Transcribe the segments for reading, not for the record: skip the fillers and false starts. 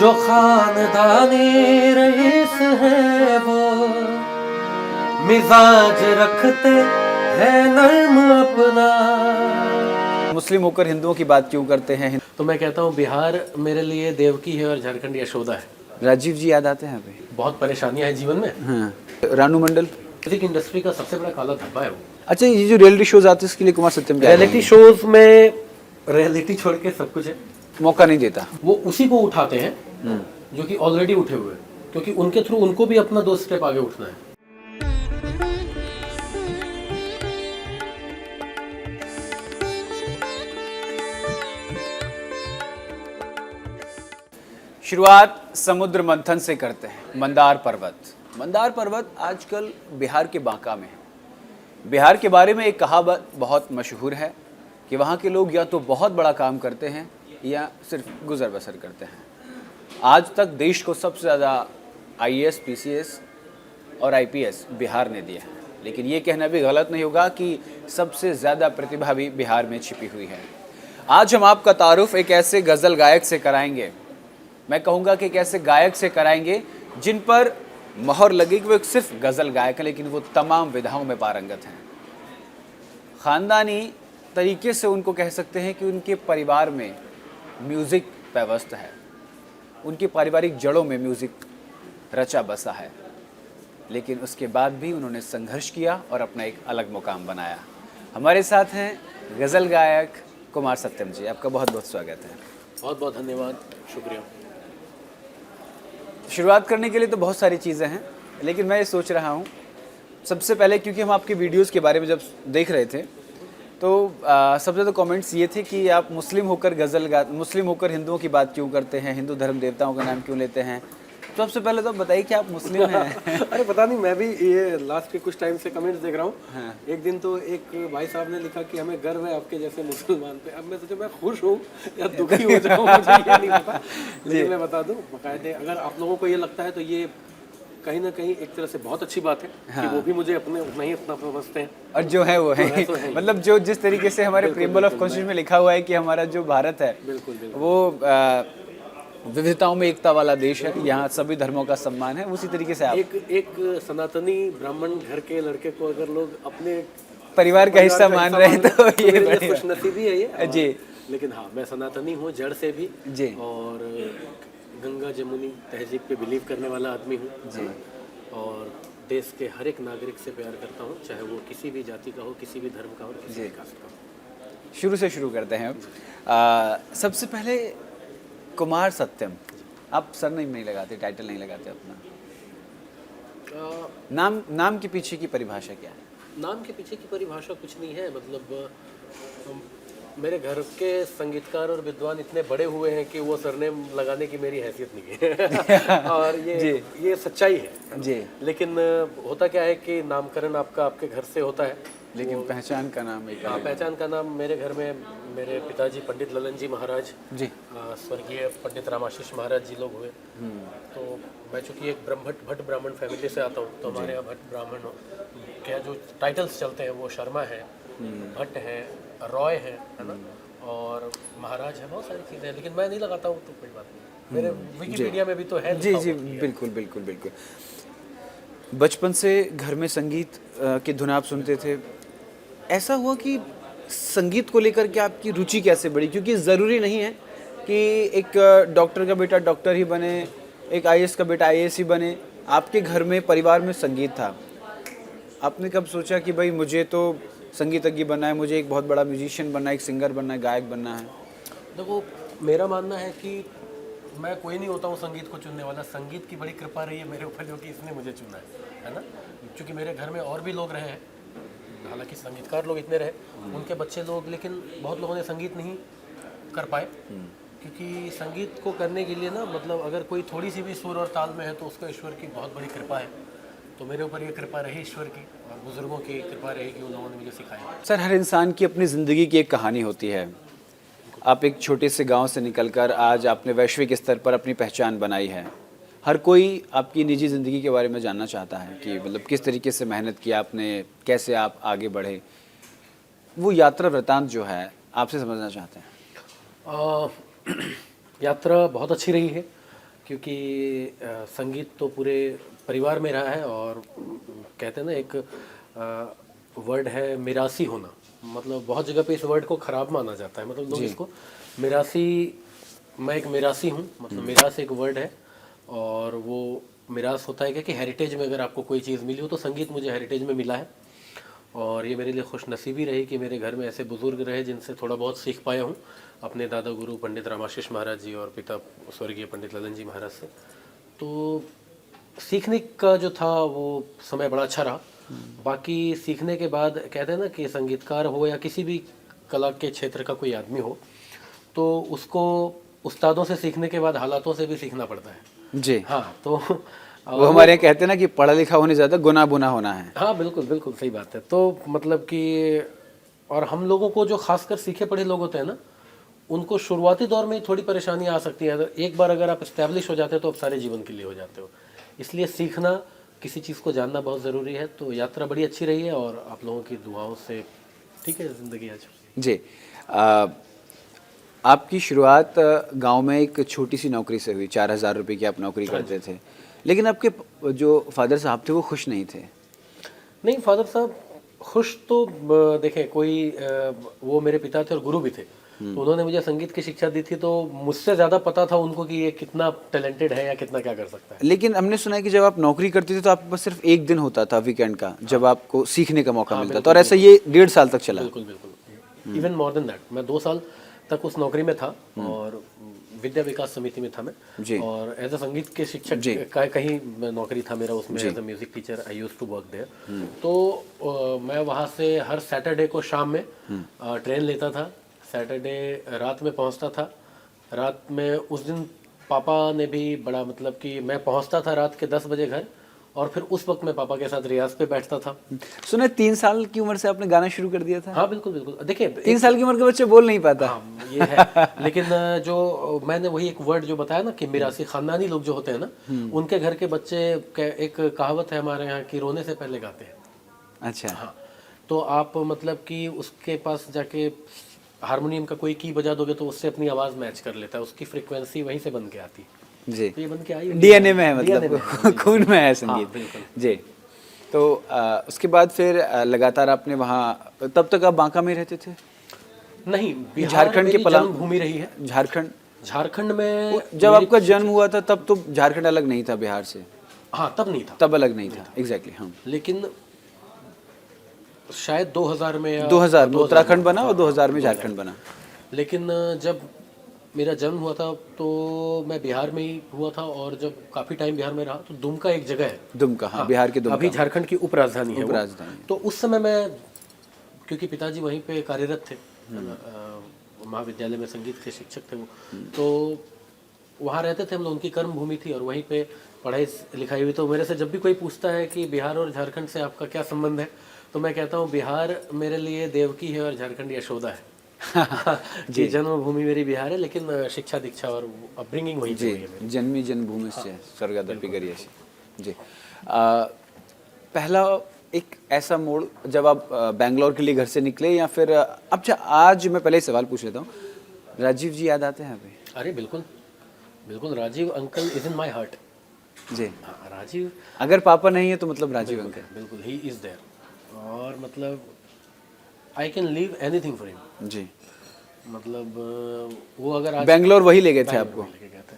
जो खानदानी रईस है वो मिजाज रखते हैं नर्म अपना। मुस्लिम होकर हिंदुओं की बात क्यों करते हैं? तो मैं कहता हूँ बिहार मेरे लिए देवकी है और झारखंड यशोदा है। राजीव जी याद आते हैं अभी? बहुत परेशानियां हैं जीवन में। हाँ। रानू मंडल म्यूजिक इंडस्ट्री का सबसे बड़ा काला धब्बा है वो। अच्छा, ये जो रियलिटी शोज आते हैं इसके लिए कुमार सत्यम क्या रियलिटी शोज में रियलिटी छोड़ के सब कुछ है, मौका नहीं देता? वो उसी को उठाते हैं जो कि ऑलरेडी उठे हुए हैं, क्योंकि उनके थ्रू उनको भी अपना 2 स्टेप आगे उठना है। शुरुआत समुद्र मंथन से करते हैं। मंदार पर्वत। मंदार पर्वत आजकल बिहार के बांका में है। बिहार के बारे में एक कहावत बहुत मशहूर है कि वहाँ के लोग या तो बहुत बड़ा काम करते हैं या सिर्फ गुजर बसर करते हैं। आज तक देश को सबसे ज़्यादा IAS, PCS और IPS बिहार ने दिया है, लेकिन ये कहना भी गलत नहीं होगा कि सबसे ज़्यादा प्रतिभा भी बिहार में छिपी हुई है। आज हम आपका तारुफ एक ऐसे गज़ल गायक से कराएंगे, मैं कहूँगा कि एक ऐसे गायक से कराएंगे जिन पर मोहर लगी कि वो एक सिर्फ गज़ल गायक है, लेकिन वो तमाम विधाओं में पारंगत हैं। ख़ानदानी तरीके से उनको कह सकते हैं कि उनके परिवार में म्यूज़िक पेवस्त है, उनकी पारिवारिक जड़ों में म्यूज़िक रचा बसा है, लेकिन उसके बाद भी उन्होंने संघर्ष किया और अपना एक अलग मुकाम बनाया। हमारे साथ हैं गज़ल गायक कुमार सत्यम जी। आपका बहुत बहुत स्वागत है। बहुत बहुत धन्यवाद, शुक्रिया। शुरुआत करने के लिए तो बहुत सारी चीज़ें हैं, लेकिन मैं ये सोच रहा हूँ सबसे पहले, क्योंकि हम आपके वीडियोस के बारे में जब देख रहे थे तो सबसे ज़्यादा कमेंट्स ये थे कि आप मुस्लिम होकर हिंदुओं की बात क्यों करते हैं, हिंदू धर्म देवताओं का नाम क्यों लेते हैं। तो सबसे पहले तो बताइए कि आप मुस्लिम हैं। अरे पता नहीं, मैं भी ये लास्ट के कुछ टाइम से कमेंट्स देख रहा हूँ। हाँ। एक दिन तो एक भाई साहब ने लिखा कि हमें गर्व है आपके जैसे मुसलमान पे। अब मैं सोचा मैं खुश हूँ या दुखी हो जाऊँ, मुझे ये नहीं पता, लेकिन मैं बता दूँ बाकायदे, अगर आप लोगों को ये लगता है तो ये कहीं ना कहीं एक तरह से बहुत अच्छी बात है। हाँ। कि वो भी मुझे अपने उतना ही अपना समझते हैं, और जो है वो है, तो है। मतलब जो जिस तरीके से हमारे प्रीएम्बल ऑफ कॉन्स्टिट्यूशन में लिखा हुआ है कि हमारा जो भारत है बिल्कुल वो विविधताओं में एकता वाला देश है, यहाँ सभी धर्मों का सम्मान है, उसी तरीके से आप एक सनातनी ब्राह्मण घर के लड़के को अगर लोग अपने परिवार का हिस्सा मान रहे हैं तो ये खुशनसीबी है ये जी। लेकिन हाँ, मैं सनातनी हूँ जड़ से भी जी, और गंगा जमुनी तहजीब पे बिलीव करने वाला आदमी हूँ जी, और देश के हर एक नागरिक से प्यार करता हूँ, चाहे वो किसी भी जाति का हो, किसी भी धर्म का हो, किसी भी कास्ट का हो। शुरू से शुरू करते हैं। सबसे पहले कुमार सत्यम, आप सरनेम नहीं लगाते, टाइटल नहीं लगाते अपना, नाम के पीछे की परिभाषा क्या है? नाम के पीछे की परिभाषा कुछ नहीं है, मतलब मेरे घर के संगीतकार और विद्वान इतने बड़े हुए हैं कि वो सरनेम लगाने की मेरी हैसियत नहीं है। और ये सच्चाई है जी। लेकिन होता क्या है कि नामकरण आपके घर से होता है, लेकिन पहचान का नाम एक। हाँ, पहचान का नाम मेरे घर में मेरे पिताजी पंडित ललन जी महाराज जी, स्वर्गीय पंडित रामाशीष महाराज जी लोग हुए। तो मैं चूँकि एक भट्ट ब्राह्मण फैमिली से आता हूँ, तो हमारे यहाँ भट्ट ब्राह्मण क्या जो टाइटल्स चलते हैं वो शर्मा है, भट्ट है, रॉय है ना, और महाराज है, बहुत सारी चीज़ें हैं, लेकिन मैं नहीं लगाता हूँ तो कोई बात नहीं। मेरे विकिपीडिया में भी तो है। जी जी, बिल्कुल बिल्कुल बिल्कुल। बचपन से घर में संगीत की धुन आप सुनते थे, ऐसा हुआ कि संगीत को लेकर के आपकी रुचि कैसे बढ़ी? क्योंकि ज़रूरी नहीं है कि एक डॉक्टर का बेटा डॉक्टर ही बने, एक IAS का बेटा IAS ही बने। आपके घर में परिवार में संगीत था, आपने कब सोचा कि भाई मुझे तो संगीतज्ञ बनना है, मुझे एक बहुत बड़ा म्यूजिशियन बनना है, एक सिंगर बनना है, गायक बनना है? देखो, मेरा मानना है कि मैं कोई नहीं होता हूँ संगीत को चुनने वाला, संगीत की बड़ी कृपा रही है मेरे ऊपर जो कि इसने मुझे चुना है ना। क्योंकि मेरे घर में और भी लोग रहे हैं, हालांकि संगीतकार लोग इतने रहे, उनके बच्चे लोग, लेकिन बहुत लोगों ने संगीत नहीं कर पाए, क्योंकि संगीत को करने के लिए ना, मतलब अगर कोई थोड़ी सी भी सुर और ताल में है तो उसको ईश्वर की बहुत बड़ी कृपा है। तो मेरे ऊपर ये कृपा रही ईश्वर की और बुजुर्गों की कृपा रही कि उन लोगों ने मुझे सिखाया। सर, हर इंसान की अपनी ज़िंदगी की एक कहानी होती है। आप एक छोटे से गांव से निकलकर आज आपने वैश्विक स्तर पर अपनी पहचान बनाई है। हर कोई आपकी निजी ज़िंदगी के बारे में जानना चाहता है कि मतलब किस तरीके से मेहनत किया आपने, कैसे आप आगे बढ़े। वो यात्रा वृतांत जो है आपसे समझना चाहते हैं। यात्रा बहुत अच्छी रही है, क्योंकि संगीत तो पूरे परिवार में रहा है। और कहते हैं ना, एक वर्ड है मिरासी होना, मतलब बहुत जगह पे इस वर्ड को खराब माना जाता है, मतलब लोग इसको मिरासी, मैं एक मिरासी हूँ, मतलब मिरास एक वर्ड है। और वो मिरास होता है कि हेरिटेज में अगर आपको कोई चीज़ मिली हो, तो संगीत मुझे हेरिटेज में मिला है। और ये मेरे लिए खुशनसीबी रही कि मेरे घर में ऐसे बुज़ुर्ग रहे जिनसे थोड़ा बहुत सीख पाया हूँ, अपने दादा गुरु पंडित रामाशीष महाराज जी और पिता स्वर्गीय पंडित ललन जी महाराज से। तो सीखने का जो था वो समय बड़ा अच्छा रहा। बाकी सीखने के बाद कहते हैं ना कि संगीतकार हो या किसी भी कला के क्षेत्र का कोई आदमी हो, तो उसको उस्तादों से सीखने के बाद हालातों से भी सीखना पड़ता है जी। हाँ, तो वो हमारे यहाँ कहते हैं ना कि पढ़ा लिखा होने ज़्यादा गुना बुना होना है। हाँ बिल्कुल बिल्कुल सही बात है। तो मतलब कि और हम लोगों को जो खासकर सीखे पढ़े लोग होते हैं ना, उनको शुरुआती दौर में थोड़ी परेशानी आ सकती है। एक बार अगर आप इस्टेब्लिश हो जाते हो तो आप सारे जीवन के लिए हो जाते हो। इसलिए सीखना, किसी चीज़ को जानना बहुत ज़रूरी है। तो यात्रा बड़ी अच्छी रही है और आप लोगों की दुआओं से ठीक है ज़िंदगी आज। जी। आपकी शुरुआत गांव में एक छोटी सी नौकरी से हुई, 4,000 रुपये की आप नौकरी करते थे, लेकिन आपके जो फादर साहब थे वो खुश नहीं थे। नहीं, फादर साहब खुश तो देखें, कोई वो मेरे पिता थे और गुरु भी थे, तो उन्होंने मुझे संगीत की शिक्षा दी थी, तो मुझसे ज़्यादा पता था उनको कि ये कितना टैलेंटेड है या कितना क्या कर सकता है। लेकिन हमने सुना है कि जब आप नौकरी करते थे तो आपके पास सिर्फ एक दिन होता था वीकेंड का, जब आपको सीखने का मौका मिलता था, और ऐसा ये 1.5 साल तक चला। बिल्कुल बिल्कुल, इवन मोर देन दैट। मैं 2 साल तक उस नौकरी में था और विद्या विकास समिति में था मैं, और एज अ संगीत के शिक्षक का कहीं नौकरी था मेरा उसमें, as a music teacher I used to work there. तो मैं वहाँ से हर सैटरडे को शाम में ट्रेन लेता था, सैटरडे रात में पहुँचता था। रात में उस दिन पापा ने भी बड़ा, मतलब कि मैं पहुँचता था रात के 10 बजे घर, और फिर उस वक्त मैं पापा के साथ रियाज पे बैठता था। सुना 3 साल की उम्र से आपने गाना शुरू कर दिया था? हाँ बिल्कुल बिल्कुल। देखिए 3 साल की उम्र के बच्चे बोल नहीं पाता। हाँ ये है, लेकिन जो मैंने वही एक वर्ड जो बताया ना कि मिरासी खानदानी लोग जो होते हैं ना, उनके घर के बच्चे, एक कहावत है हमारे यहाँ की, रोने से पहले गाते हैं। अच्छा। हाँ, तो आप मतलब कि उसके पास जाके हारमोनियम का कोई की बजा दोगे तो उससे अपनी आवाज़ मैच कर लेता है, उसकी फ्रिक्वेंसी वहीं से बन के आती है। जी, तो ये बन के आई, डीएनए में है, मतलब खून में है संगीत। बिल्कुल। जी। तो उसके बाद फिर लगातार आपने वहाँ, तब तक आप बांका में रहते थे? नहीं, बिहार झारखंड के जन्मभूमि रही है। झारखंड में जब आपका जन्म हुआ था तब तो झारखंड अलग नहीं था बिहार से? हाँ, तब नहीं था, तब अलग नहीं था, एग्जैक्टली। हाँ, लेकिन शायद 2000 में या 2000 में उत्तराखंड बना और 2000 में झारखंड बना। लेकिन जब मेरा जन्म हुआ था तो मैं बिहार में ही हुआ था, और जब काफ़ी टाइम बिहार में रहा तो दुमका एक जगह है, दुमका, हाँ, बिहार के दुमका, अभी झारखंड की उप राजधानी है वो। राजधानी। तो उस समय मैं, क्योंकि पिताजी वहीं पे कार्यरत थे, महाविद्यालय में संगीत के शिक्षक थे वो, तो वहाँ रहते थे हम लोग, उनकी कर्म भूमि थी और वहीं पे पढ़ाई लिखाई हुई। तो मेरे से जब भी कोई पूछता है कि बिहार और झारखंड से आपका क्या संबंध है, तो मैं कहता हूँ बिहार मेरे लिए देवकी है और झारखंड यशोदा है। जी, जन्मभूमि मेरी बिहार है, लेकिन शिक्षा दीक्षा और अपब्रिंगिंग वहीं पे हुई है। जन्मी जन्मभूमि से स्वर्गदपि गरियसी। जी। पहला एक ऐसा मोड़ जब आप बैंगलोर के लिए घर से निकले, या फिर अब आज मैं पहले सवाल पूछ लेता हूँ, राजीव जी याद आते हैं अभी? अरे बिल्कुल बिल्कुल, Rajiv uncle is in my heart. जी। हाँ, राजीव, अगर पापा नहीं है तो मतलब राजीव अंकल। बिल्कुल, ही इज देयर, और मतलब I can leave anything for him. जी, मतलब वो अगर आज बैंगलोर वही ले गए थे आपको? लेके गए थे।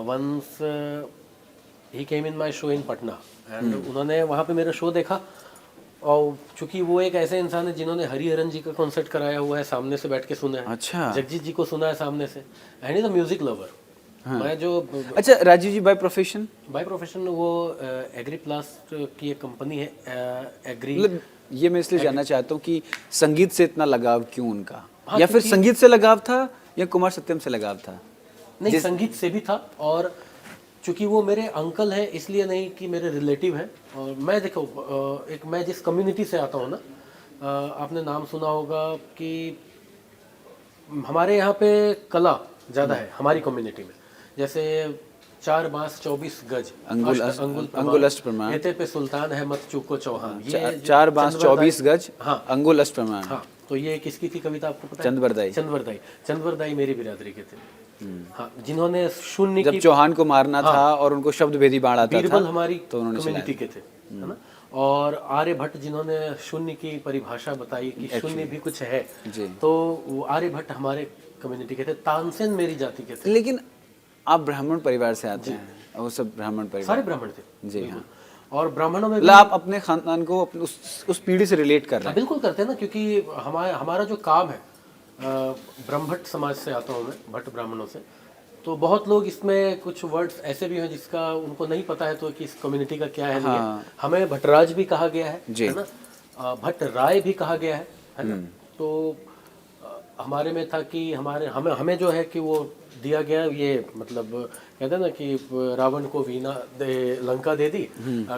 Once he came in my show in Patna, and उन्होंने वहाँ पे मेरा शो देखा, और चूंकि वो एक ऐसे इंसान है जिन्होंने हरिहरन जी का कॉन्सर्ट कराया हुआ है, सामने से बैठ के सुना है। अच्छा। जगजीत जी को सुना है सामने से, and is a music lover. मैं जो, अच्छा, राजीव जी बाय प्रोफेशन वो एग्री प्लास्ट की एक कंपनी है, एग्री। मतलब ये मैं इसलिए जानना चाहता हूँ कि संगीत से इतना लगाव क्यों उनका? हाँ, या फिर संगीत से लगाव था या कुमार सत्यम से लगाव था? नहीं, संगीत से भी था, और चूंकि वो मेरे अंकल हैं इसलिए नहीं कि मेरे रिलेटिव हैं। और मैं देखो, एक मैं जिस कम्युनिटी से आता हूँ ना, आपने नाम सुना होगा कि हमारे यहाँ पे कला ज़्यादा है हमारी कम्युनिटी में, जैसे 4 बांस 24 गज अंगुल अष्ट प्रमाण, एते पे सुल्तान है मत चूको चौहान। ये 4 बांस 24 गज, हाँ, अंगुल अष्ट प्रमाण। हाँ, तो ये किसकी थी कविता आपको पता है? चंदवरदाई। चंदवरदाई मेरी बिरादरी के थे। हाँ, जिन्होंने शून्य जब की, चौहान को मारना था और उनको शब्द भेदी बाण आता था, बीरबल हमारी तो उन्होंने कम्युनिटी के थे, है ना। और आर्यभट्ट जिन्होंने शून्य की परिभाषा बताई कि शून्य भी कुछ है, जी। तो वो आर्यभट्ट हमारे कम्युनिटी के थे। तानसेन मेरी जाति के थे। लेकिन आप ब्राह्मण परिवार से आते हैं, वो सब ब्राह्मण परिवार, सारे ब्राह्मण थे जी हाँ। और ब्राह्मणों में भी मतलब आप अपने खानदान को उस पीढ़ी से रिलेट कर रहे हैं। बिल्कुल करते हैं ना, क्योंकि हमारा जो काम है, ब्रह्मभट्ट समाज से आता हूँ मैं, भट्ट ब्राह्मणों से। तो बहुत लोग इसमें कुछ वर्ड्स ऐसे भी हैं जिसका उनको नहीं पता है, तो कि इस कम्युनिटी का क्या है, नहीं है। हमें भट्टराज भी कहा गया है ना, भट्ट राय भी कहा गया है ना। तो हमारे में था कि हमें जो है कि वो दिया गया, ये मतलब कहते हैं ना कि रावण को वीणा लंका दे दी,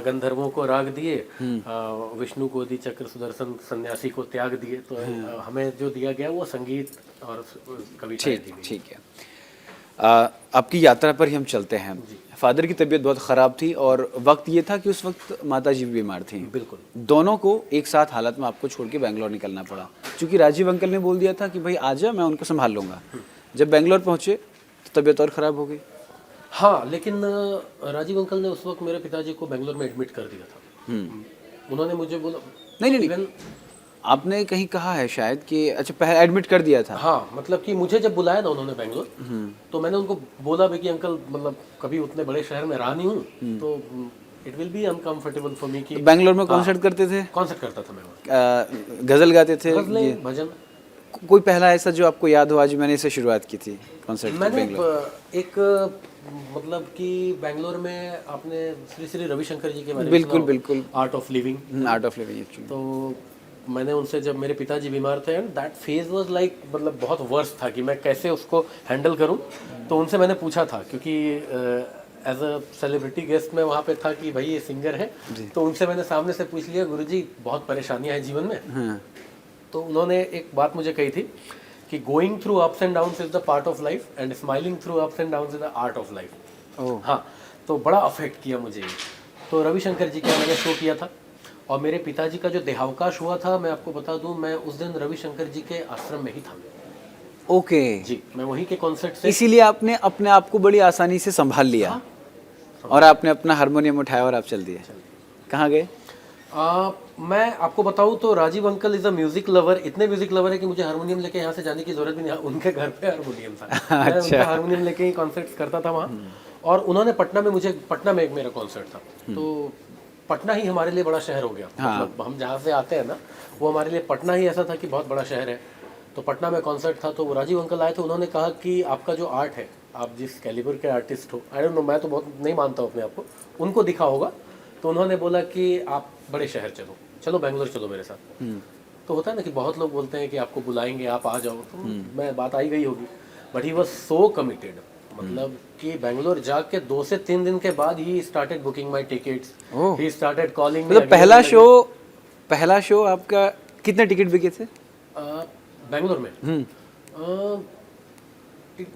गंधर्वों को राग दिए, विष्णु को दी चक्र, सुदर्शन सन्यासी को त्याग दिए। तो हमें जो दिया गया वो संगीत और कविताएं दी गई। ठीक है। आपकी यात्रा पर ही हम चलते हैं। फादर की तबीयत बहुत ख़राब थी और वक्त ये था कि उस वक्त माता जी भी बीमार थी। बिल्कुल। दोनों को एक साथ हालत में आपको छोड़ के बेंगलोर निकलना पड़ा, क्योंकि राजीव अंकल ने बोल दिया था कि भाई आ जा, मैं उनको संभाल लूँगा। जब बेंगलोर पहुँचे तो तबीयत और ख़राब हो गई। हाँ, लेकिन राजीव अंकल ने उस वक्त मेरे पिताजी को बेंगलोर में एडमिट कर दिया था। उन्होंने मुझे बोला, नहीं, आपने कहीं कहा है शायद कि अच्छा पहले एडमिट कर दिया था। हाँ, मतलब कि मुझे जब बुलाया ना उन्होंने बेंगलोर, तो मैंने उनको बोला भी कि अंकल, मतलब कभी उतने बड़े शहर में रहा नहीं हूँ, तो it will be uncomfortable for me कि बेंगलोर में कॉन्सर्ट करते थे, कॉन्सर्ट करता था मैं वहाँ, गजल गाते थे, गजलें, भजन। कोई पहला ऐसा जो आपको याद हो आज मैंने इसे शुरुआत की थी कॉन्सर्ट की? मैंने एक मतलब कि बेंगलोर में आपने श्री श्री रविशंकर जी के बारे में बिल्कुल बिल्कुल, art of living, art of living actually. तो मैंने उनसे, जब मेरे पिताजी बीमार थे, and that phase was like, मतलब बहुत वर्स्ट था कि मैं कैसे उसको हैंडल करूं। तो उनसे मैंने पूछा था, क्योंकि एज अ सेलिब्रिटी गेस्ट मैं वहाँ पे था कि भाई ये सिंगर है, तो उनसे मैंने सामने से पूछ लिया, गुरुजी बहुत परेशानियां हैं जीवन में। हाँ। तो उन्होंने एक बात मुझे कही थी कि going through ups and downs is the part of life and smiling through ups and downs is the art of life. हाँ, तो बड़ा अफेक्ट किया मुझे। तो रविशंकर जी का मैंने शो किया था, और मेरे पिताजी का जो देहावकाश हुआ था, मैं आपको बता दूं, मैं उस दिन रविशंकर जी के आश्रम में ही था। ओके जी, मैं वहीं के कॉन्सर्ट से, इसीलिए आपने अपने आप को बड़ी आसानी से संभाल लिया। हाँ। और आपने अपना हारमोनियम उठाया और आप चल दिए। कहाँ गए? मैं आपको बताऊं तो Rajiv uncle is a music lover, इतने म्यूजिक लवर है कि मुझे हारमोनियम लेके यहाँ से जाने की जरूरत भी नहीं। उनके घर पे हारमोनियम था। मैं उनका हारमोनियम लेके ही कॉन्सर्ट करता था वहाँ। और उन्होंने पटना में एक मेरा कॉन्सर्ट था, तो पटना ही हमारे लिए बड़ा शहर हो गया। मतलब हम जहाँ से आते हैं ना, वो हमारे लिए पटना ही ऐसा था कि बहुत बड़ा शहर है। तो पटना में कॉन्सर्ट था, तो वो राजीव अंकल आए थे। उन्होंने कहा कि आपका जो आर्ट है, आप जिस कैलिबर के आर्टिस्ट हो, आई डोंट नो, मैं तो बहुत नहीं मानता हूँ अपने आप को, उनको दिखा होगा। तो उन्होंने बोला कि आप बड़े शहर चलो बेंगलोर चलो मेरे साथ। तो होता है ना कि बहुत लोग बोलते हैं कि आपको बुलाएंगे, आप आ जाओ, तो मैं बात आई गई होगी। But he was so committed, मतलब कि बेंगलोर जाके 2 से 3 दिन के बाद he started booking my tickets, he started calling. मतलब पहला शो आपका कितने टिकट बिके थे बेंगलोर में?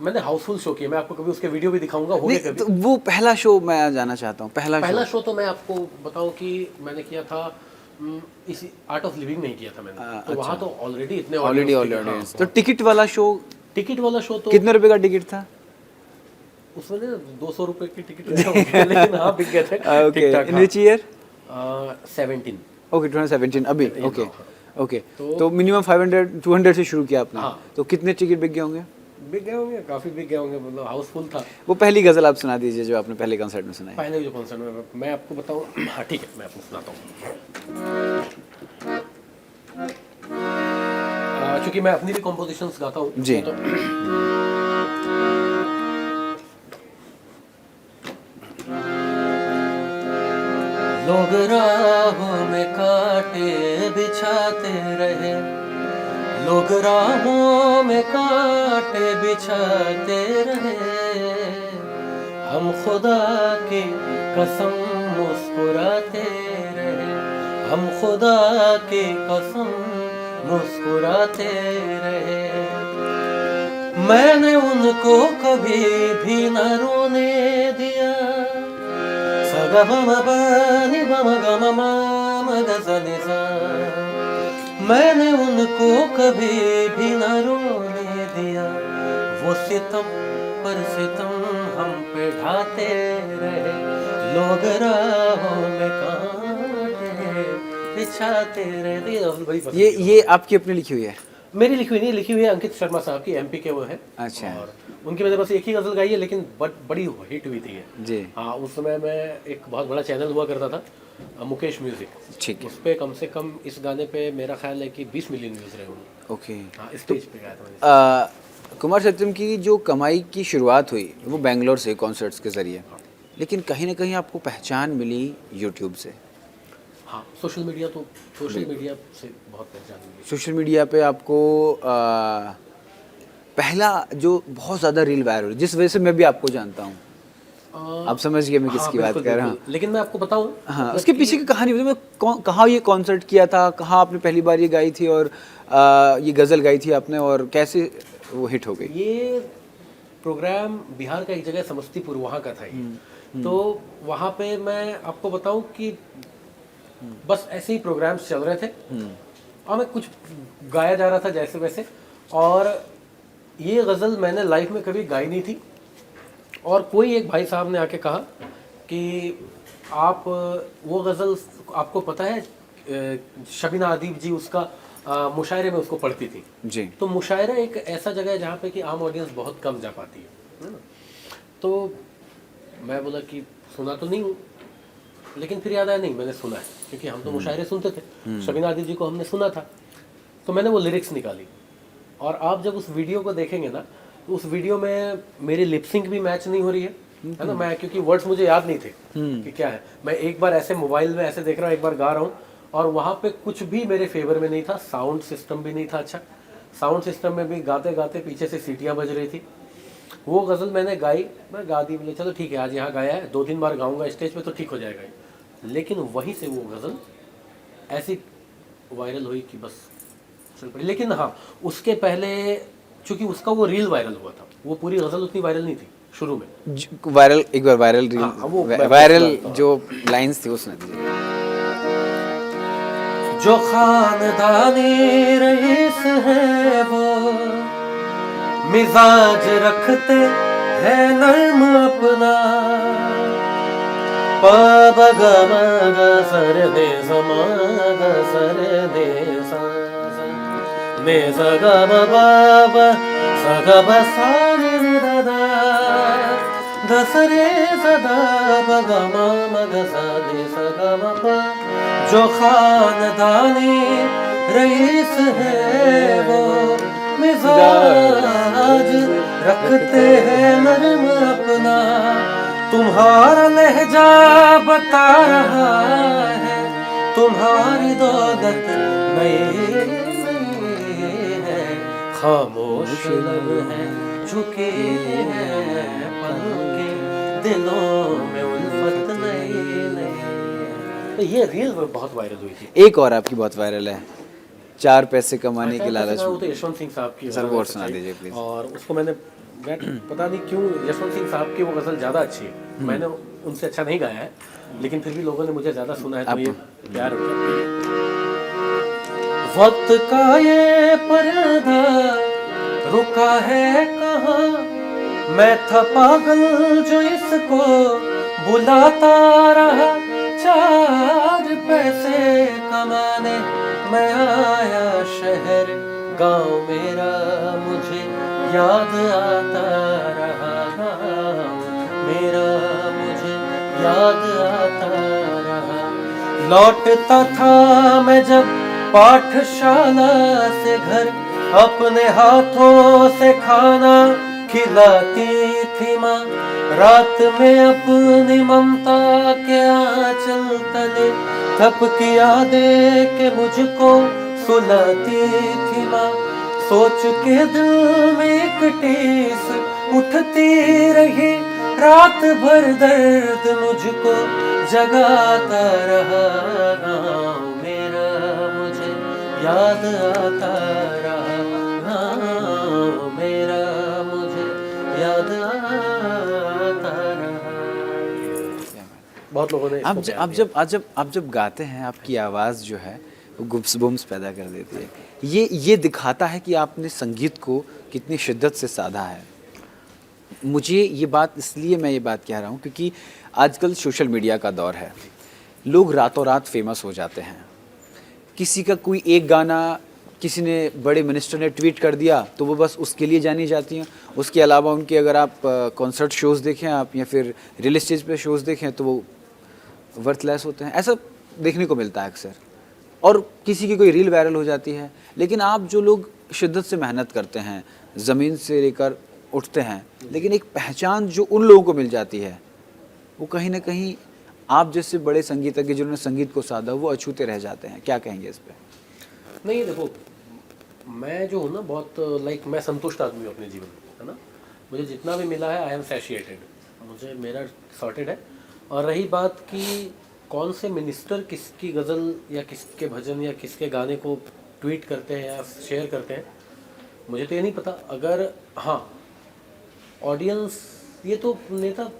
मैंने हाउसफुल शो किया, मैं आपको कभी उसके वीडियो भी दिखाऊंगा। हो गए कभी? तो वो पहला शो मैं जाना चाहता हूँ। पहला शो तो मैं आपको बताऊं कि मैंने किया था इसी आर्ट ऑफ लिविंग में ही किया था मैंने। तो वहाँ तो ऑलरेडी इतने ऑडियंस। तो टिकट वाला शो तो कितने रुपए का टिकट था? उसमें 200 रुपए की टिकट लेकिन हाँ बिक गए थे। Okay, in which year? 17। Okay, 2017 अभी। ओके, तो मिनिमम 500-200 से शुरू किया आपने। तो कितने टिकट बिक गए होंगे? काफी बिक गए होंगे, मतलब हाउसफुल था। वो पहली गजल आप सुना दीजिए जो आपने पहले कॉन्सर्ट में सुनाई। पहले जो कॉन्सर्ट में मैं आपको बताऊं, हाँ ठीक है, मैं आपको सुनाता हूँ, क्योंकि मैं अपनी भी कॉम्पोजिशंस गाता हूँ जी। तो लोग राहों में कांटे बिछाते रहे, लोग राहों में कांटे बिछाते रहे, हम खुदा की कसम मुस्कुराते रहे, हम खुदा की कसम मुस्कुराते रहे। मैंने उनको कभी भी न रोने दिया, मैंने उनको कभी भी न रोने दिया। वो सितम पर सितम हम पे ढाते रहे, लोग राहों में कांटे बिछाते रहे। ये गजल बड़ी पसंद है। ये आपकी अपनी लिखी हुई है? मेरी लिखी हुई नहीं, लिखी हुई है अंकित शर्मा साहब की, एमपी के वो है। अच्छा। और उनकी मैंने बस एक ही गजल गाई है, लेकिन बड़ी हिट हुई थी ये। जी। हाँ, उस समय मैं एक बहुत बड़ा चैनल हुआ करता था, मुकेश म्यूजिक। ठीक है। उस पे कम से कम इस गाने पे मेरा ख्याल है कि 20 मिलियन व्यूज रहे होंगे। ओके। हाँ, स्टेज पे गाया था मैंने। कुमार सत्यम की जो कमाई की शुरुआत हुई वो बेंगलोर से कॉन्सर्ट्स के ज़रिए, लेकिन कहीं ना कहीं आपको पहचान मिली यूट्यूब से। हाँ, सोशल मीडिया से बहुत पहचान मिली। सोशल मीडिया पे आपको पहला जो बहुत ज़्यादा रील वायरल, जिस वजह से मैं भी आपको जानता हूँ, आप समझ गए मैं किसकी बात कर रहा हूँ। लेकिन मैं आपको बताऊँ, हाँ, उसके पीछे की कहानी बताइए। कहाँ ये कॉन्सर्ट किया था, कहाँ आपने पहली बार ये गाई थी, और ये गज़ल गाई थी आपने, और कैसे वो हिट हो गई? ये प्रोग्राम बिहार का एक जगह समस्तीपुर, वहाँ का था ये। तो वहाँ पे मैं आपको बताऊं कि बस ऐसे ही प्रोग्राम्स चल रहे थे और मैं कुछ गाया जा रहा था जैसे वैसे, और ये गज़ल मैंने लाइफ में कभी गाई नहीं थी। और कोई एक भाई साहब ने आके कहा कि आप वो गज़ल, आपको पता है शबीना अदीब जी उसका मुशायरे में उसको पढ़ती थी जी। तो मुशायरा एक ऐसा जगह है जहाँ पे कि आम ऑडियंस बहुत कम जा पाती है ना। तो मैं बोला कि सुना तो नहीं हूँ, लेकिन फिर याद आया नहीं मैंने सुना है, क्योंकि हम तो मुशायरे सुनते थे, शबीना अदीब जी को हमने सुना था। तो मैंने वो लिरिक्स निकाली, और आप जब उस वीडियो को देखेंगे ना, तो उस वीडियो में मेरी लिपसिंग भी मैच नहीं हो रही है ना। मैं, क्योंकि वर्ड्स मुझे याद नहीं थे कि क्या है, मैं एक बार ऐसे मोबाइल में ऐसे देख रहा हूँ, एक बार गा रहा हूँ, और वहाँ पे कुछ भी मेरे फेवर में नहीं था। साउंड सिस्टम भी नहीं था अच्छा, साउंड सिस्टम में भी गाते गाते पीछे से सीटियाँ बज रही थी। वो गज़ल मैंने गाई, मैं गा दी, बोले चलो ठीक है, आज यहाँ गाया है, 2-3 बार गाऊंगा स्टेज पे तो ठीक हो जाएगा। लेकिन वहीं से वो गज़ल ऐसी वायरल हुई कि बस चल पड़ी। लेकिन हाँ, उसके पहले चूँकि उसका वो रील वायरल हुआ था, वो पूरी गज़ल उतनी वायरल नहीं थी शुरू में। वायरल, एक बार वायरल रील, हाँ, वो वायरल जो लाइंस थी वो सुना दीजिए। जो खानदानी रईस है वो मिजाज रखते हैं नर्म अपना, पबगमग सर ने समाग सर ने सगम बाब सगम सारे दादा दसरे सदा बगम मग सादे सगम पा। जो खानदानी रईस है वो मिजाज रखते हैं नर्म अपना, तुम्हारा लहजा बता रहा है तुम्हारी दौलत नई है, खामोश लब है झुके हैं पलके, दिलों में उल्फत नई। तो ये रील बहुत वायरल हुई थी। एक और आपकी बहुत वायरल है, 4 पैसे कमाने के लालच वो में। तो यशवंत सिंह साहब की, सर वो और सुना दीजिए प्लीज। और उसको मैं पता नहीं क्यों, यशवंत सिंह साहब की वो गज़ल ज़्यादा अच्छी है, मैंने उनसे अच्छा नहीं गाया है, लेकिन फिर भी लोगों ने मुझे ज़्यादा सुना है, तो ये प्यार हो गया। वक्त का ये पर्दा रुका है कहाँ, मैं था पागल जो इसको बुलाता रहा, 4 पैसे कमाने मैं आया शहर, गांव मेरा मुझे याद आता रहा, गांव मेरा मुझे याद आता रहा। लौटता था मैं जब पाठशाला से घर, अपने हाथों से खाना खिलाती थी माँ, रात में अपनी ममता के आंचल तले थपकिया दे के मुझको सुलाती थी माँ। सोच के दिल में एक टीस उठती रही, रात भर दर्द मुझको जगाता रहा, गाँव मेरा मुझे याद आता रहा, गाँव मेरा मुझे याद आता रहा। बहुत लोगों ने आप जब गाते हैं, आपकी आवाज़ जो है वो गुब्स पैदा कर देती है। ये दिखाता है कि आपने संगीत को कितनी शिद्दत से साधा है। मुझे ये बात इसलिए मैं ये बात कह रहा हूँ क्योंकि आजकल सोशल मीडिया का दौर है, लोग रातों रात फेमस हो जाते हैं। किसी का कोई एक गाना किसी ने बड़े मिनिस्टर ने ट्वीट कर दिया तो वो बस उसके लिए जानी जाती हैं। उसके अलावा उनके अगर आप कॉन्सर्ट शोज़ देखें आप या फिर रियल स्टेज पे शोज़ देखें तो वो वर्थलेस होते हैं, ऐसा देखने को मिलता है अक्सर। और किसी की कोई रील वायरल हो जाती है, लेकिन आप जो लोग शिद्दत से मेहनत करते हैं, ज़मीन से लेकर उठते हैं, लेकिन एक पहचान जो उन लोगों को मिल जाती है वो कहीं ना कहीं आप जैसे बड़े संगीतज्ञ जिन्होंने संगीत को साधा वो अछूते रह जाते हैं। क्या कहेंगे इस पे? नहीं देखो, मैं जो हूँ ना बहुत मैं संतुष्ट आदमी हूँ अपने जीवन में, है ना। मुझे जितना भी मिला है आई एम सैटिस्फाइड, मुझे मेरा सॉर्टेड है। और रही बात कि कौन से मिनिस्टर किसकी गज़ल या किसके भजन या किसके गाने को ट्वीट करते हैं या शेयर करते हैं, मुझे तो ये नहीं पता। अगर हाँ ऑडियंस, ये तो नेता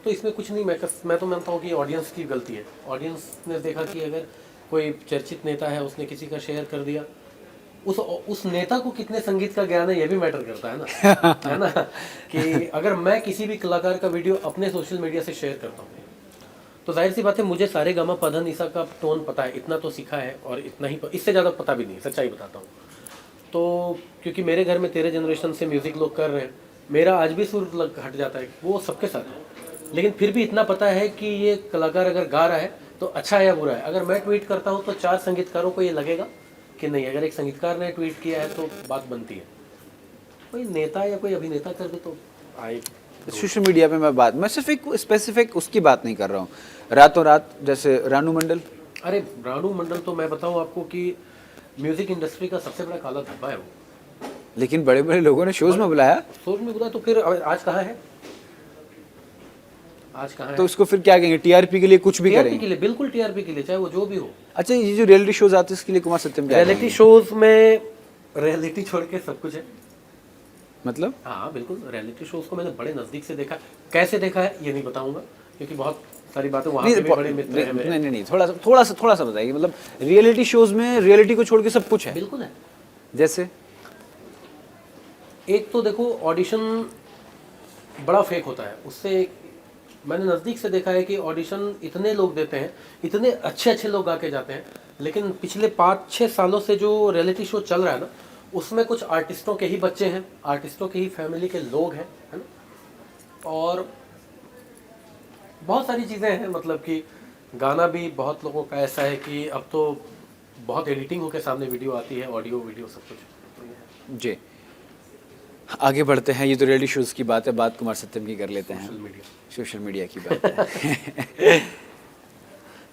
तो इसमें कुछ नहीं, मैं तो मानता हूँ कि ऑडियंस की गलती है। ऑडियंस ने देखा कि अगर कोई चर्चित नेता है उसने किसी का शेयर कर दिया, उस नेता को कितने संगीत का ज्ञान है ये भी मैटर करता है ना है ना। कि अगर मैं किसी भी कलाकार का वीडियो अपने सोशल मीडिया से शेयर करता हूँ तो जाहिर सी बात है मुझे सारे गामा पधा निसा का टोन पता है, इतना तो सीखा है, और इतना ही इससे ज़्यादा पता भी नहीं, सच्चाई बताता हूँ। तो क्योंकि मेरे घर में 13 जनरेशन से म्यूज़िक लोग कर रहे हैं, मेरा आज भी सुर हट जाता है, वो सबके साथ है, लेकिन फिर भी इतना पता है कि ये कलाकार अगर गा रहा है तो अच्छा है या बुरा है। अगर मैं ट्वीट करता हूँ तो 4 संगीतकारों को ये लगेगा कि नहीं, अगर एक संगीतकार ने ट्वीट किया है तो बात बनती है। कोई नेता या कोई अभिनेता कर दे तो आए। सोशल मीडिया पे मैं सिर्फ एक स्पेसिफिक उसकी बात नहीं कर रहा हूँ, रातों रात जैसे रानू मंडल। अरे रानू मंडल तो मैं बताऊँ आपको कि म्यूजिक इंडस्ट्री का सबसे बड़ा काला धब्बा है वो, लेकिन बड़े बड़े लोगों ने शोज में बुलाया। शोज में बुलाया तो फिर आज कहाँ है, आज कहाँ तो है? उसको फिर क्या कहेंगे? टीआरपी के लिए कुछ भी टीआरपी करेंगे? के लिए, बिल्कुल टीआरपी के लिए, चाहे वो जो भी हो। अच्छा, ये जो रियलिटी शोज आते हैं इसके लिए कुमार सत्यम क्या रियलिटी शोज में रियलिटी छोड़ के सब कुछ है। मतलब? हाँ बिल्कुल, रियलिटी शोज को मैंने बड़े नज़दीक से देखा। कैसे देखा है ये नहीं बताऊंगा क्योंकि बहुत सारी बातें वहाँ पे भी बड़े मित्र हैं मेरे। नहीं, थोड़ा सा बताइए। मतलब रियलिटी शोज में रियलिटी को छोड़ के सब कुछ है? बिल्कुल है। जैसे एक तो देखो ऑडिशन बड़ा फेक होता है, उससे मैंने नज़दीक से देखा है कि ऑडिशन इतने लोग देते हैं, इतने अच्छे अच्छे लोग आके जाते हैं, लेकिन पिछले 5-6 सालों से जो रियलिटी शो चल रहा है ना, उसमें कुछ आर्टिस्टों के ही बच्चे हैं, आर्टिस्टों के ही फैमिली के लोग हैं, है ना। और बहुत सारी चीज़ें हैं, मतलब कि गाना भी बहुत लोगों का ऐसा है कि अब तो बहुत एडिटिंग होकर सामने वीडियो आती है, ऑडियो वीडियो सब कुछ। जी, आगे बढ़ते हैं। ये तो रियलिटी शोज की बात है, बात कुमार सत्यम की कर लेते हैं। सोशल मीडिया की बात है।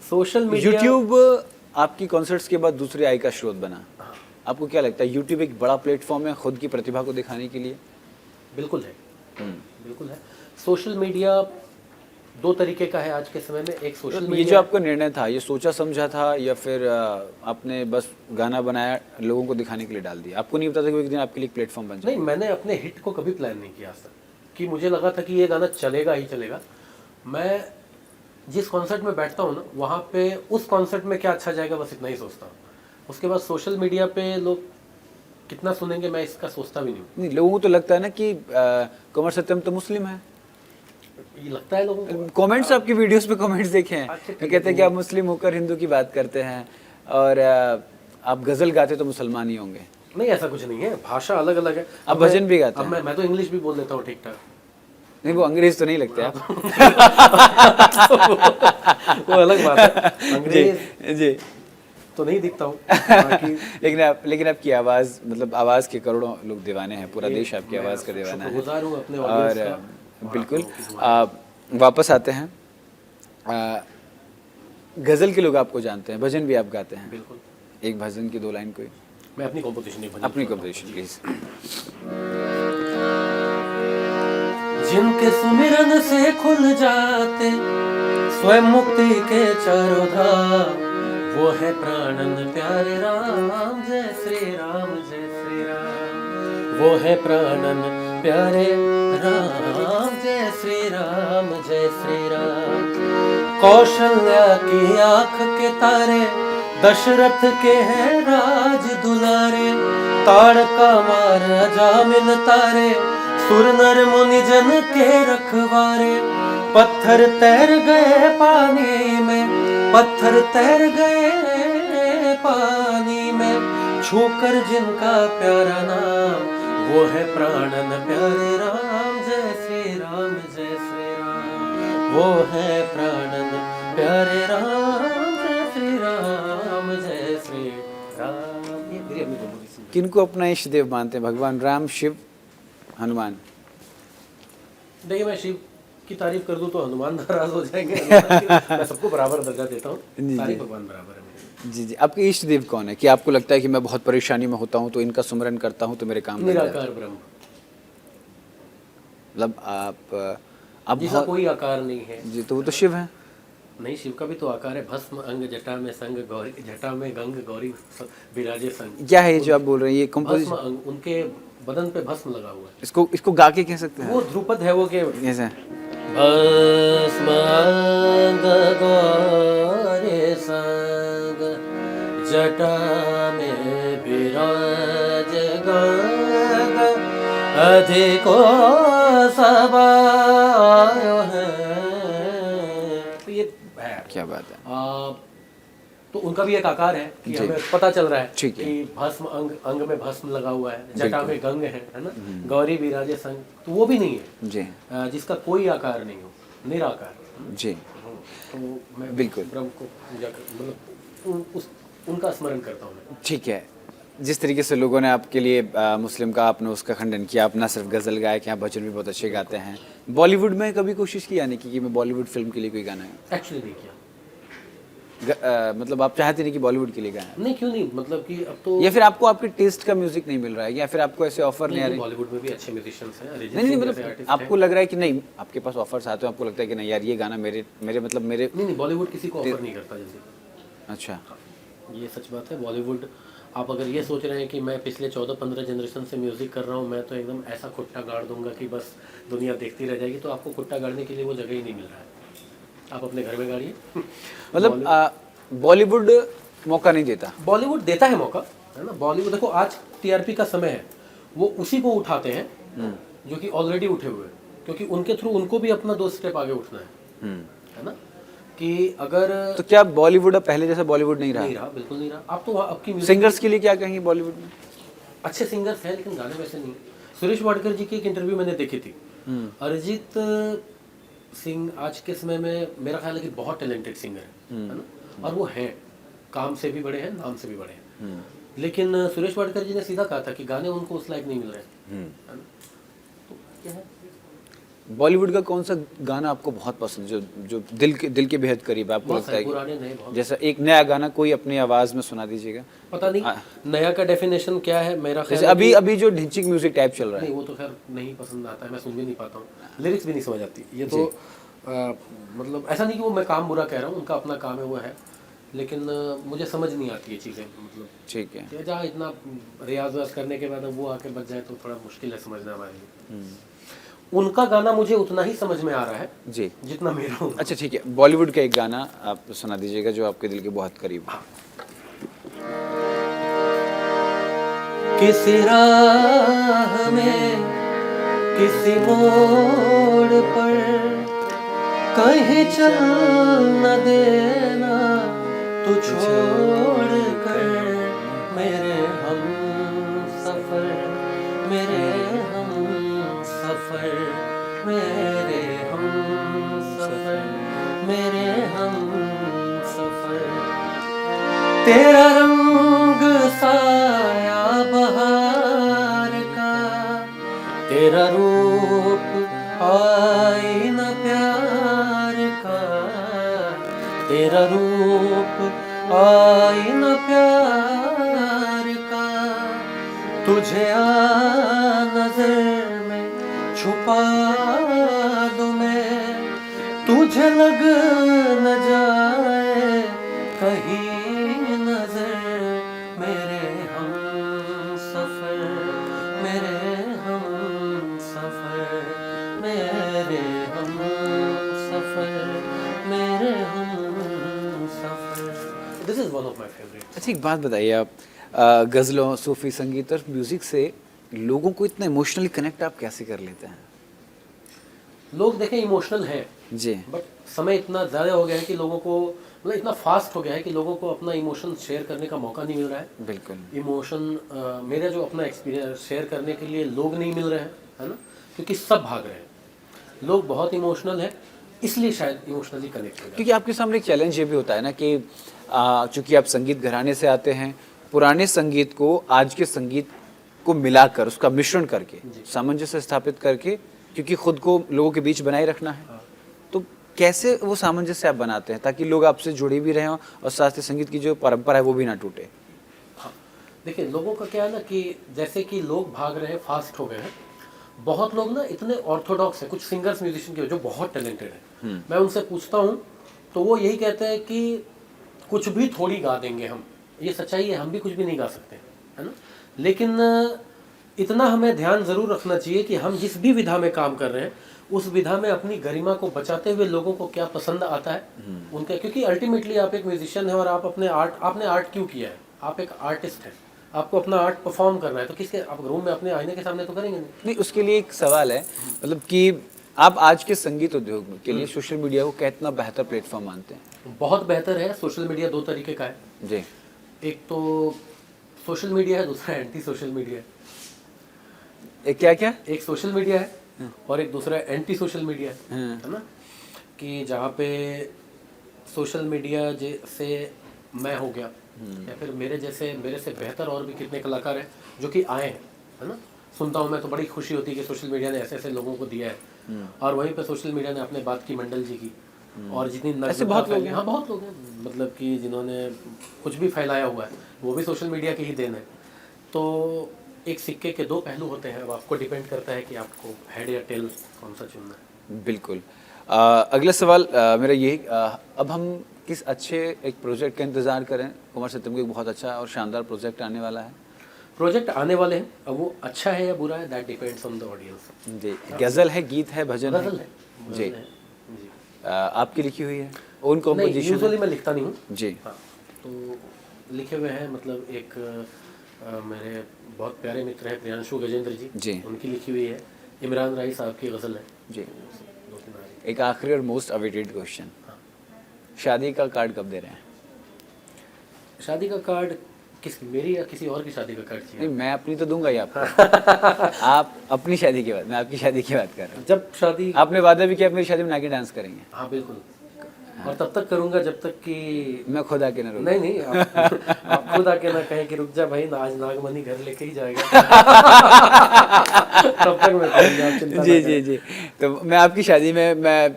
सोशल मीडिया, यूट्यूब आपकी कॉन्सर्ट्स के बाद दूसरी आय का स्रोत बना। आपको क्या लगता है यूट्यूब एक बड़ा प्लेटफॉर्म है खुद की प्रतिभा को दिखाने के लिए? बिल्कुल है, बिल्कुल है। सोशल मीडिया 2 तरीके का है आज के समय में। एक सोशल मीडिया, ये जो आपका निर्णय था, ये सोचा समझा था या फिर आपने बस गाना बनाया लोगों को दिखाने के लिए डाल दिया? आपको नहीं पता था कि एक दिन आपके लिए एक प्लेटफॉर्म बन जाए? नहीं, मैंने अपने हिट को कभी प्लान नहीं किया आज तक कि मुझे लगा था कि ये गाना चलेगा ही चलेगा। मैं जिस कॉन्सर्ट में बैठता हूँ ना, वहाँ पे उस कॉन्सर्ट में क्या अच्छा जाएगा बस इतना ही सोचता हूँ। उसके बाद सोशल मीडिया पे लोग कितना सुनेंगे मैं इसका सोचता भी नहीं। लोगों को तो लगता है ना कि कुमार सत्यम तो मुस्लिम है, ये लगता है लोगों को। कमेंट्स आपकी वीडियोस पे कमेंट्स देखे हैं, तो कहते हैं कि आप मुस्लिम होकर हिंदू की बात करते हैं और आप गजल गाते तो मुसलमान ही होंगे। नहीं, ऐसा कुछ नहीं है, भाषा अलग अलग है। आप भजन भी गाते हैं? मैं तो इंग्लिश भी बोल लेता हूँ ठीक ठाक। नहीं, वो अंग्रेज तो नहीं लगते आप। वो अलग बात है, अंग्रेज जी तो नहीं दिखता हूँ। लेकिन आपकी आवाज़, मतलब आवाज़ के करोड़ों लोग दीवाने हैं, पूरा देश आपकी आवाज़ का दीवाना है। शुक्रगुजार हूँ अपने और ऑडियंस का। बिल्कुल वापस आते हैं, गज़ल के लोग आपको जानते हैं, भजन भी आप गाते हैं। बिल्कुल। एक भजन की 2 लाइन कोई? मैं अपनी कॉम्पोजिशन अपनी कॉम्पोजिशन प्लीज। जिनके सुमिरन से खुल जाते स्वयं मुक्ति के चारों धाम, वो है प्राणन प्यारे राम। जय श्री राम, जय श्री राम। वो है प्राणन प्यारे राम। जय श्री राम, जय श्री राम। कौशल्या की आंख के तारे, दशरथ के हैं राज दुलारे। ताड़का मार अजामिल तारे, सुर नर मुनि जन के रखवारे, पत्थर तैर गए पानी में, पत्थर तैर गए पानी में, छूकर जिनका प्यारा नाम वो है प्राणन प्यारे राम। जय श्री राम जय श्री राम, वो है प्राणन प्यारे राम। जय श्री राम जय श्री राम। ये मेरी अम्मी बोली थी। किनको अपना इष्ट देव मानते हैं? भगवान राम, शिव, हनुमान? देखिए, मैं शिव की तारीफ कर दूं तो हनुमान नाराज हो जाएंगे। मैं सबको बराबर दर्जा देता हूँ, सारे भगवान बराबर है मेरे। जी जी। आपके इष्ट देव कौन है कि आपको लगता है कि मैं बहुत परेशानी में होता हूँ तो इनका सुमरन करता हूँ तो मेरे काम बन जाते हैं? निराकार ब्रह्म, मतलब आप जिसका कोई आकार नहीं है। जी, तो वो तो शिव है। नहीं, शिव का भी तो आकार है। भस्म अंग जटा में संग गौरी, जटा में गंग गौरी विराजे संग। क्या है ये जो आप बोल रहे हैं? ये कंपोजिशन? भस्म अंग, उनके बदन पे भस्म लगा हुआ है। इसको गा के कह सकते हैं? वो ध्रुपद है वो के कैसे? भस्म अंग गौरी संग जटा में विराज गंग, अधिको सबायो है। तो ये है। क्या बात है। तो उनका भी एक आकार है कि जी। हमें पता चल रहा है ठीक है। कि भस्म अंग, अंग में भस्म लगा हुआ है, जटा में गंग है ना, गौरी विराजे संग। तो वो भी नहीं है जी जिसका कोई आकार नहीं हो, निराकार। जी, तो मैं बिल्कुल। ब्रह्म को पूजा कर, मतलब उनका स्मरण करता हूँ मैं। ठीक है। जिस तरीके से लोगों ने आपके लिए मुस्लिम का आपने उसका खंडन किया, आप ना सिर्फ गज़ल गाए कि आप भजन भी बहुत अच्छे गाते हैं। बॉलीवुड में कभी कोशिश की यानी कि मैं बॉलीवुड फिल्म के लिए कोई गाना है? एक्चुअली नहीं किया। मतलब आप चाहते नहीं कि बॉलीवुड के लिए गाएं? नहीं, क्यों नहीं, मतलब कि अब तो या फिर आपको आपके टेस्ट का म्यूजिक नहीं मिल रहा है, या फिर आपको ऐसे ऑफर नहीं आ रही? बॉलीवुड में भी अच्छे म्यूजिशियंस हैं, अरिजीत नहीं सिंह जैसे मतलब आर्टिस्ट आपको लग रहा है कि नहीं, आपके पास ऑफर्स आते हैं, आपको लगता है कि नहीं यार ये गाना मेरे मतलब मेरे। नहीं, बॉलीवुड किसी को ऑफर नहीं करता जल्दी। अच्छा, ये सच बात है। बॉलीवुड, आप अगर ये सोच रहे हैं कि मैं पिछले 14-15 जनरेशन से म्यूज़िक कर रहा हूँ, मैं तो एकदम ऐसा खुट्टा गाड़ दूंगा कि बस दुनिया देखती रह जाएगी, तो आपको खुट्टा गाड़ने के लिए वो जगह ही नहीं मिल रहा है। आप अपने घर में गाड़िए। मतलब बॉलीवुड मौका नहीं देता? बॉलीवुड देता है मौका, है ना। बॉलीवुड देखो, आज टीआरपी का समय है, वो उसी को उठाते हैं जो कि ऑलरेडी उठे हुए हैं, क्योंकि उनके थ्रू उनको भी अपना 2 स्टेप आगे उठना है ना। कि अगर तो क्या बॉलीवुड अब पहले जैसा बॉलीवुड नहीं रहा? नहीं रहा, बिल्कुल नहीं रहा। आप तो आपकी म्यूजिक सिंगर्स के लिए क्या कहेंगे बॉलीवुड में? अच्छे सिंगर्स हैं लेकिन गाने वैसे नहीं। सुरेश वाडकर जी की एक इंटरव्यू मैंने देखी थी। अरिजीत सिंह आज के समय में मेरा ख्याल है कि बहुत टैलेंटेड सिंगर है ना, और वो हैं, काम से भी बड़े हैं, नाम से भी बड़े हैं। लेकिन सुरेश वाडकर जी ने सीधा कहा था कि गाने उनको उस लायक नहीं मिल रहे हैं, है ना। तो क्या है, बॉलीवुड का कौन सा गाना आपको बहुत पसंद है, जो दिल के बेहद करीब है? आपको बहुत लगता सारे है पुराने नए, बहुत। जैसा एक नया गाना कोई अपनी आवाज में सुना दीजिएगा। पता नहीं नया का डेफिनेशन क्या है, मेरा ख्याल जैसे है अभी कि- अभी जो ढिंचिक म्यूजिक टाइप चल रहा है। नहीं, वो तो खैर नहीं पसंद आता है, मैं सुन भी नहीं पाता हूँ, लिरिक्स भी नहीं समझ आती। ये तो मतलब ऐसा नहीं कि वो मैं काम बुरा कह रहा हूँ, उनका अपना काम है, वो है, लेकिन मुझे समझ नहीं आती ये चीज़ें। मतलब ठीक है। जहाँ इतना रियाज व्याज करने के बाद अब वो आके बच जाए तो थोड़ा मुश्किल है समझना हमारे लिए। उनका गाना मुझे उतना ही समझ में आ रहा है जी, जितना मेरा होगा। अच्छा ठीक है, बॉलीवुड का एक गाना आप सुना दीजिएगा जो आपके दिल के बहुत करीब है। किसी राह में, किसी मोड़ पर, कहीं चल न देना तू छोड़ कर, मेरे हम सफर, मेरे हम सफर, मेरे हम सफर, मेरे हम सफर। तेरा रंग साया बहार का, तेरा रूप आईना प्यार का, तेरा रूप आईना प्यार का, तुझे आ नजर में छुपा दूं मैं, तुझे लग न जाए कहीं नजर, मेरे हम सफर, मेरे हम सफर, मेरे हम सफर, मेरे हम सफर। This is one of my favourite. अच्छा एक बात बताइए आप, गज़लों, सूफ़ी संगीत और म्यूज़िक से लोगों को इतना इमोशनली कनेक्ट आप कैसे कर लेते हैं? लोग देखें इमोशनल हैं, जी बट समय इतना ज़्यादा हो गया है कि लोगों को मतलब इतना फास्ट हो गया है कि लोगों को अपना इमोशन शेयर करने का मौका नहीं मिल रहा है। बिल्कुल। इमोशन मेरा जो अपना एक्सपीरियंस शेयर करने के लिए लोग नहीं मिल रहे हैं, है ना, क्योंकि सब भाग रहे हैं। लोग बहुत इमोशनल है, इसलिए शायद इमोशनली कनेक्ट हो क्योंकि आपके सामने एक चैलेंज ये भी होता है ना कि चूंकि आप संगीत घराने से आते हैं, पुराने संगीत को आज के संगीत को मिलाकर उसका मिश्रण करके सामंजस्य स्थापित करके, क्योंकि खुद को लोगों के बीच बनाए रखना है, तो कैसे वो सामंजस्य आप बनाते हैं ताकि लोग आपसे जुड़े भी रहें और शास्त्रीय संगीत की जो परंपरा है वो भी ना टूटे? हाँ, देखिए लोगों का क्या है ना कि जैसे कि लोग भाग रहे हैं, फास्ट हो गए हैं। बहुत लोग ना इतने ऑर्थोडॉक्स हैं, कुछ सिंगर्स म्यूजिशियन के जो बहुत टैलेंटेड है, मैं उनसे पूछता हूँ तो वो यही कहते हैं कि कुछ भी थोड़ी गा देंगे हम, ये सच्चाई है, हम भी कुछ भी नहीं गा सकते, है ना। लेकिन इतना हमें ध्यान ज़रूर रखना चाहिए कि हम जिस भी विधा में काम कर रहे हैं उस विधा में अपनी गरिमा को बचाते हुए लोगों को क्या पसंद आता है उनका, क्योंकि अल्टीमेटली आप एक म्यूजिशियन है और आप अपने आपने आर्ट क्यों किया है, आप एक आर्टिस्ट हैं, आपको अपना आर्ट परफॉर्म करना है, तो किसके आप रूम में अपने आईने के सामने तो करेंगे नहीं, उसके लिए एक सवाल है, मतलब कि आप आज के संगीत उद्योग के लिए सोशल मीडिया को कितना बेहतर प्लेटफॉर्म मानते हैं? बहुत बेहतर है। सोशल मीडिया दो तरीके का है जी। एक तो सोशल मीडिया है, दूसरा एंटी सोशल मीडिया है। एक क्या क्या? एक सोशल मीडिया है और एक दूसरा एंटी सोशल मीडिया है ना, कि जहाँ पे सोशल मीडिया जैसे मैं हो गया या फिर मेरे से बेहतर और भी कितने कलाकार हैं जो कि आए हैं, है ना। सुनता हूँ मैं तो बड़ी खुशी होती है कि सोशल मीडिया ने ऐसे ऐसे लोगों को दिया है, और वहीं पे सोशल मीडिया ने अपने बात की मंडल जी की, और जितनी ऐसे बहुत लोग हैं। हाँ बहुत लोग हैं, मतलब कि जिन्होंने कुछ भी फैलाया हुआ है वो भी सोशल मीडिया की ही देन है। तो एक सिक्के के दो पहलू होते हैं, अब आपको डिपेंड करता है कि आपको हेड या टेल कौन सा चुनना है। बिल्कुल। अगला सवाल मेरा ये, अब हम किस अच्छे एक प्रोजेक्ट का इंतज़ार करें? कुमार सत्यम का एक बहुत अच्छा और शानदार प्रोजेक्ट आने वाला है। प्रोजेक्ट आने वाले हैं, अब वो अच्छा है या बुरा है that depends on the audience. जी, गज़ल है, गीत है, भजन गज़ल है जी। जी। आपकी लिखी हुई है? ओन नहीं, कॉम्पोजिशन? यूजुअली मैं लिखता नहीं हूँ जी। हाँ, तो लिखे हुए हैं, मतलब एक मेरे बहुत प्यारे मित्र हैं प्रियांशु गजेंद्र जी, उनकी लिखी हुई है। इमरान राई साहब की गज़ल है जी। दो तीन आरी। एक आखिरी और मोस्ट अवेटेड क्वेश्चन, शादी का कार्ड कब दे रहे हैं? शादी का कार्ड मेरी या किसी और की शादी का कार्ड चाहिए? नहीं, मैं अपनी तो दूंगा ही आपको। आप अपनी शादी की बात, मैं आपकी शादी की बात कर रहा हूँ। जब शादी, आपने वादा भी किया मेरी शादी में आके डांस करेंगे। हाँ बिल्कुल, और तब तक करूँगा जब तक कि मैं खुद आके ना नहीं नहीं आप खुद आके ना कहें कि रुक जा भाई, आज नागमणि घर लेके ही जाएगा। तब तक मैं करूँगा, आप चिंता ना जी करें। जी जी। तो मैं आपकी शादी में, मैं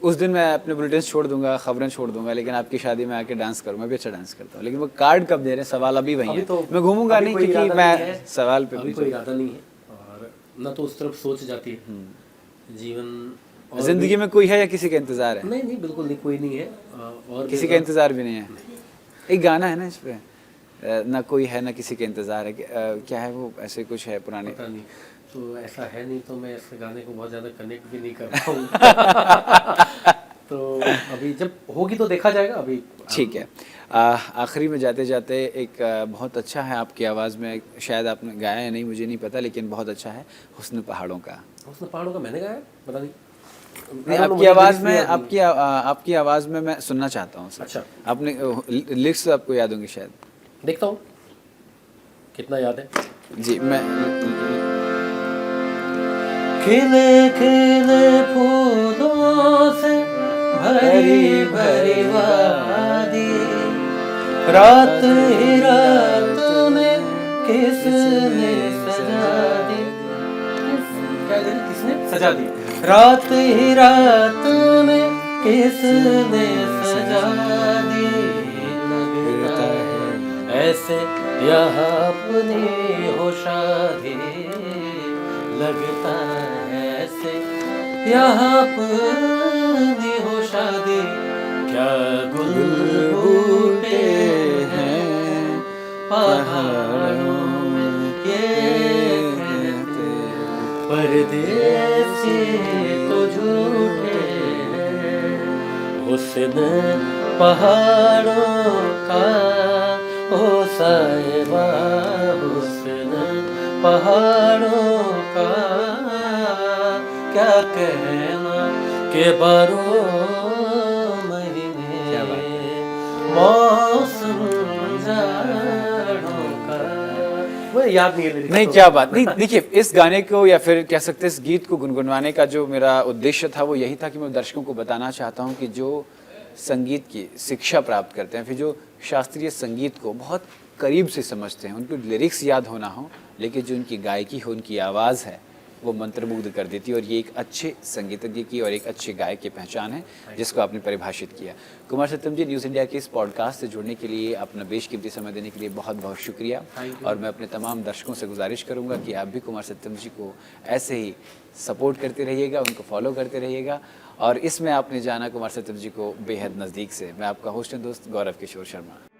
उस दिन मैं अपने बुलेटिन छोड़ दूंगा, खबरें छोड़ दूंगा, लेकिन आपकी शादी में आके डांस करूँ। मैं भी अच्छा डांस करता हूँ, लेकिन वो कार्ड कब दे रहे हैं सवाल अभी वही है। तो मैं घूमूंगा अभी नहीं, कोई क्योंकि इरादा मैं नहीं है, सवाल पे अभी कोई इरादा नहीं है, और ना तो उस तरफ सोच जाती है जीवन। और जिंदगी में कोई है या किसी का इंतजार है? नहीं नहीं बिल्कुल नहीं, कोई नहीं है, और किसी का इंतजार भी नहीं है। एक गाना है ना इस पे, ना कोई है ना किसी का इंतजार है, क्या है वो, ऐसे कुछ है पुराने। पता नहीं, तो ऐसा है नहीं, तो मैं इस गाने को बहुत ज़्यादा कनेक्ट भी नहीं कर पाऊँगा। तो अभी जब होगी तो देखा जाएगा। अभी ठीक है। आखिरी में जाते जाते एक बहुत अच्छा है आपकी आवाज़ में, शायद आपने गाया है नहीं, मुझे नहीं पता, लेकिन बहुत अच्छा है, हुस्न पहाड़ों का। उसने पहाड़ों का मैंने गाया है? पता नहीं, नहीं, आपकी आवाज़ में, आपकी आवाज़ में मैं सुनना चाहता हूँ सर। अच्छा, आपने लिरिक्स आपको याद होंगे शायद। देखता हूँ कितना याद है जी। मैं खिले खिले फूलों से भरी भरी वादी, रात ही रात में किसने सजा दी, किसने सजा दी, रात ही रात में किसने सजा दी, लगता है ऐसे यहाँ अपनी हो शादी, लगता है ऐसे यहाँ अपनी हो शादी, क्या गुल बूटे हैं पहाड़ों में ये कहते, परदेसी तो झूठे हैं, हुस्न पहाड़ों का ओ साहिबा, हुस्न पहाड़ों का क्या कहना के बारो क्या बात महीने मौसम जाड़ों का। मुझे याद नहीं है lyrics नहीं तो। क्या बात नहीं। देखिए इस गाने को या फिर कह सकते हैं इस गीत को गुनगुनवाने का जो मेरा उद्देश्य था वो यही था कि मैं दर्शकों को बताना चाहता हूँ कि जो संगीत की शिक्षा प्राप्त करते हैं, फिर जो शास्त्रीय संगीत को बहुत करीब से समझते हैं, उनको लिरिक्स याद होना हो लेकिन जो उनकी गायकी हो, उनकी आवाज़ है वो मंत्रमुग्ध कर देती है। और ये एक अच्छे संगीतज्ञ की और एक अच्छे गायक की पहचान है जिसको आपने परिभाषित किया। कुमार सत्यम जी, न्यूज़ इंडिया के इस पॉडकास्ट से जुड़ने के लिए, अपना बेशकीमती समय देने के लिए बहुत बहुत शुक्रिया। और मैं अपने तमाम दर्शकों से गुजारिश करूंगा कि आप भी कुमार सत्यम जी को ऐसे ही सपोर्ट करते रहिएगा, उनको फॉलो करते रहिएगा। और इसमें आपने जाना कुमार सत्यम जी को बेहद नज़दीक से। मैं आपका होस्ट एंड दोस्त गौरव किशोर शर्मा।